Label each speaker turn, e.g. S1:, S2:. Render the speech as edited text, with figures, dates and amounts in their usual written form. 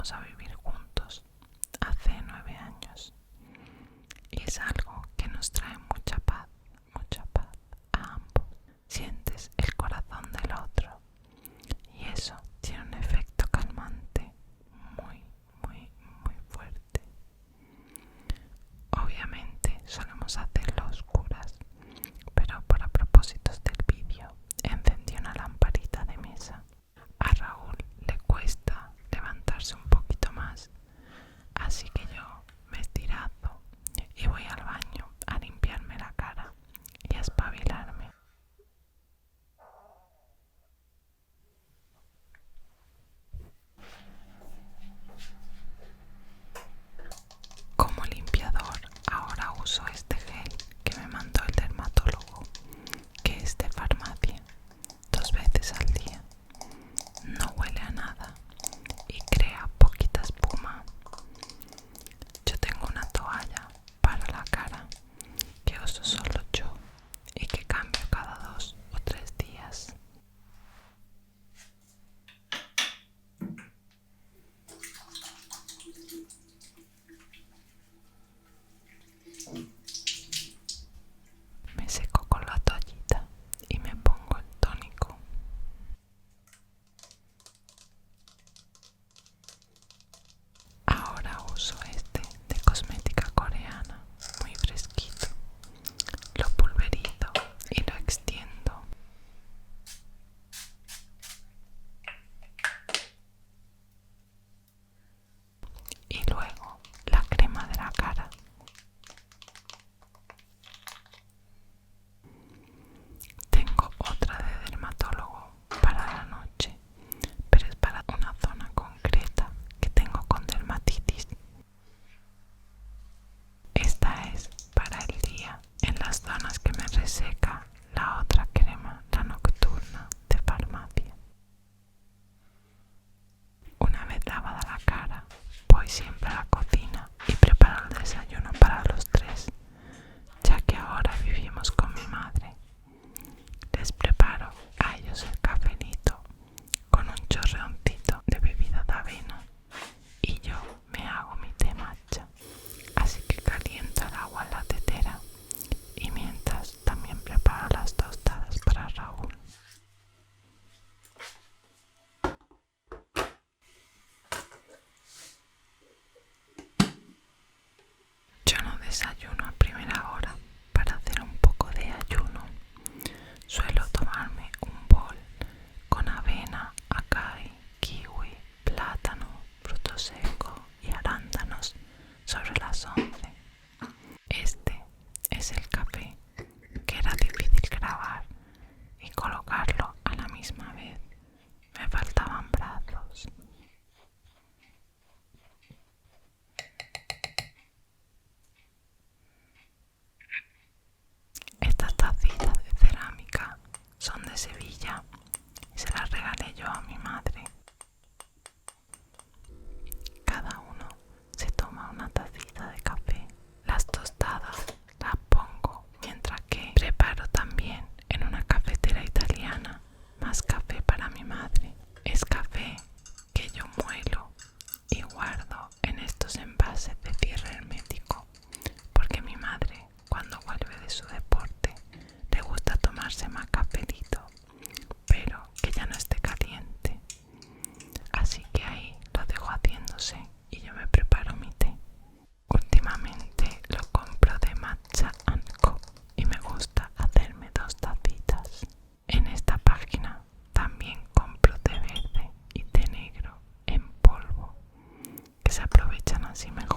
S1: empezamos a vivir juntos hace 9 años y es algo que nos trae mucha paz a ambos. Sientes el corazón del otro y eso tiene un efecto calmante muy, muy, muy fuerte. Obviamente solemos hacerlo a oscuras, pero a propósitos del vídeo encendí una lamparita de mesa. A Raúl le cuesta levantarse un poquito más, así que yo me estirazo y voy al baño a limpiarme la cara y a espabilarme. Como limpiador ahora uso este gel que me mandó el dermatólogo, que es de farmacia, 2 veces al día. No huele a nada y crea poquita espuma. Yo tengo una toalla para la cara que uso solo yo y que cambio cada 2 o 3 días. Me seco con la toallita y me pongo el tónico. Ahora uso este de cosmética coreana, muy fresquito. Lo pulverizo y lo extiendo. Y luego la crema de la cara. Tengo otra de dermatólogo para la noche, pero es para una zona concreta que tengo con dermatitis. Esta es para el día, en las zonas que me reseca. La otra crema, la nocturna, de farmacia. Una vez lavada la cara, voy siempre a la cocina y preparo el desayuno para los 3, ya que ahora vivimos con mi madre. Les preparo a ellos el cafelito con un chorreoncito de bebida de avena y yo me hago mi té matcha. Así que caliento el agua en la tetera y mientras también preparo las tostadas para Raúl. Yo no desayuno a primera hora para hacer un poco de ayuno. Suelo tomarme un bol con avena, acai, kiwi, plátano, fruto seco y arándanos sobre las 11. Este es el café que era difícil grabar y colocarlo a la misma vez. Me faltaban brazos. Estas tacitas de cerámica son de Sevilla y se las regalé yo a mi madre. Cada uno se toma una tacita de café. Las tostadas las pongo mientras que preparo también en una cafetera italiana más café para mi madre. Es café que yo muelo y guardo en estos envases de cierre hermético, porque mi madre, cuando vuelve de su deporte, le gusta tomarse más cafelito, pero que ya no esté caliente. Así que ahí lo dejo haciéndose y yo me preparo mi té. Últimamente lo compro de Matcha & Co y me gusta hacerme 2 tacitas. En esta página también compro té verde y té negro en polvo, que se aprovechan así mejor.